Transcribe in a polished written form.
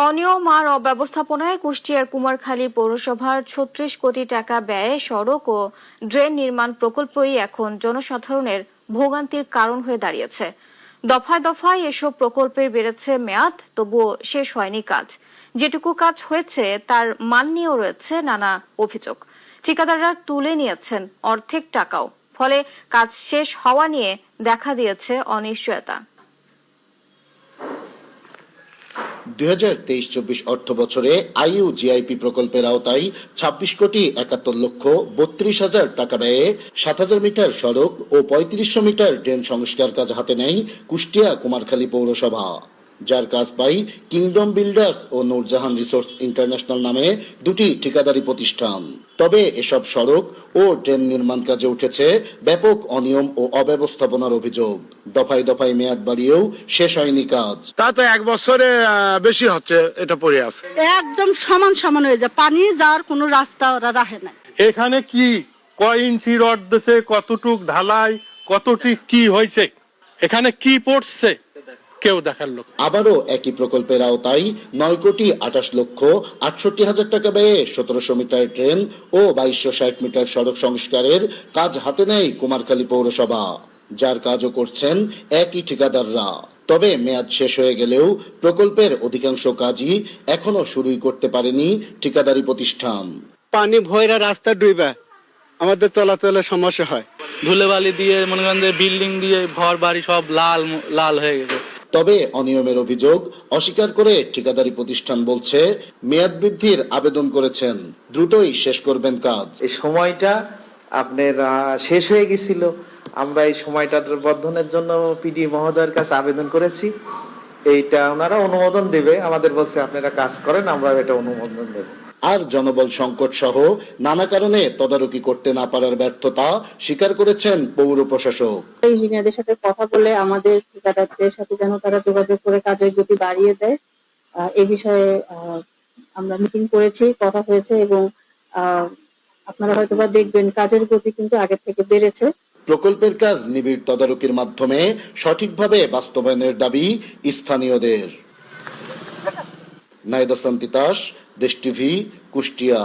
অনিয়ম আর অব্যবস্থাপনায় কুষ্টিয়ার কুমারখালী পৌরসভার ৩৬ কোটি টাকা ব্যয়ে সড়ক ও ড্রেন নির্মাণ প্রকল্পই এখন জনসাধারণের ভোগান্তির কারণ হয়ে দাঁড়িয়েছে। দফায় দফায় এসব প্রকল্পের বেড়েছে মেয়াদ, তবুও শেষ হয়নি কাজ। যেটুকু কাজ হয়েছে তার মান নিয়েও রয়েছে নানা অভিযোগ। ঠিকাদাররা তুলে নিয়েছেন অর্ধেক টাকাও, ফলে কাজ শেষ হওয়া নিয়ে দেখা দিয়েছে অনিশ্চয়তা। ২০২৩-২৪ অর্থবছরে আইইউজিআইপি প্রকল্পের আওতায় ২৬ কোটি ৭১ লক্ষ ৩২ হাজার টাকা ব্যয়ে ৭,০০০ মিটার সড়ক ও ৩৫০০ মিটার ড্রেন সংস্কার কাজ হাতে নেয় কুষ্টিয়া কুমারখালী পৌরসভা, যার কাজ পায় কিংডম বিল্ডার্স ও নূরজাহান রিসোর্স ইন্টারন্যাশনাল নামে দুটি ঠিকাদারি প্রতিষ্ঠান। তবে এসব সড়ক ও ড্রেন নির্মাণ কাজে উঠেছে ব্যাপক অনিয়ম ও অব্যবস্থাপনার অভিযোগ। দফায় দফায় মেয়াদ বাড়িয়েও শেষ হয়নি কাজ। তা তো এক বছরে বেশি হচ্ছে, এটা পড়ে আছে একদম সমান সমান হয়ে যায়, পানি যাওয়ার কোনো রাস্তা ওরা রাখে না। এখানে কি কয় ইঞ্চি রড দিছে, কতটুক ঢালাই, কতটি কি হয়েছে, এখানে কি পড়ছে কেউ দেখার লোক। আবারও একই প্রকল্পের আওতায় ৯ কোটি ২৮ লক্ষ ৬৮ হাজার টাকা ব্যয়ে ১৭০০ মিটার ট্রেন ও ২২৬০ মিটার সড়ক সংস্কারের কাজ হাতে নেয় কুমারখালী পৌরসভা, যার কাজও করছেন একই ঠিকাদাররা। তবে মেয়াদ শেষ হয়ে গেলেও প্রকল্পের অধিকাংশ কাজই এখনো শুরুই করতে পারেনি ঠিকাদারি প্রতিষ্ঠান। পানি ভয়রা রাস্তা ডুবে আমাদের চলাচলের সমস্যা হয়। ধুলোবালি দিয়ে মনে করেন যে বিল্ডিং দিয়ে ঘর বাড়ি সব লাল লাল হয়ে গেছে। তবে অনিয়মের অভিযোগ অস্বীকার করে ঠিকাদারি প্রতিষ্ঠান বলছে মেয়াদ বৃদ্ধির আবেদন করেছেন, দ্রুতই শেষ করবেন কাজ। এই সময়টা আপনার শেষ হয়ে গেছিল, আমরা এই সময়টা বর্ধনের জন্য পিডি মহোদয়ের কাছে আবেদন করেছি। এইটা ওনারা অনুমোদন দেবে, আমাদের বলছে আপনারা কাজ করেন, আমরা এটা অনুমোদন দেব। আর জনবল সংকট সহ নানা কারণে তদারকি করতে না পারার ব্যর্থতা স্বীকার করেছেন পৌর প্রশাসক। ইঞ্জিনিয়ারদের সাথে কথা বলে আমাদের ঠিকাদারদের সাথে যেন তারা যোগাযোগ করে কাজের গতি বাড়িয়ে দেয়, এ বিষয়ে আমরা মিটিং করেছি, কথা হয়েছে এবং আপনারা হয়তোবা দেখবেন কাজের গতি কিন্তু আগের থেকে বেড়েছে। প্রকল্পের কাজ নিবিড় তদারকির মাধ্যমে সঠিকভাবে বাস্তবায়নের দাবি স্থানীয়দের। নাইদা সান্তিতাস, দেশ টিভি, কুষ্টিয়া।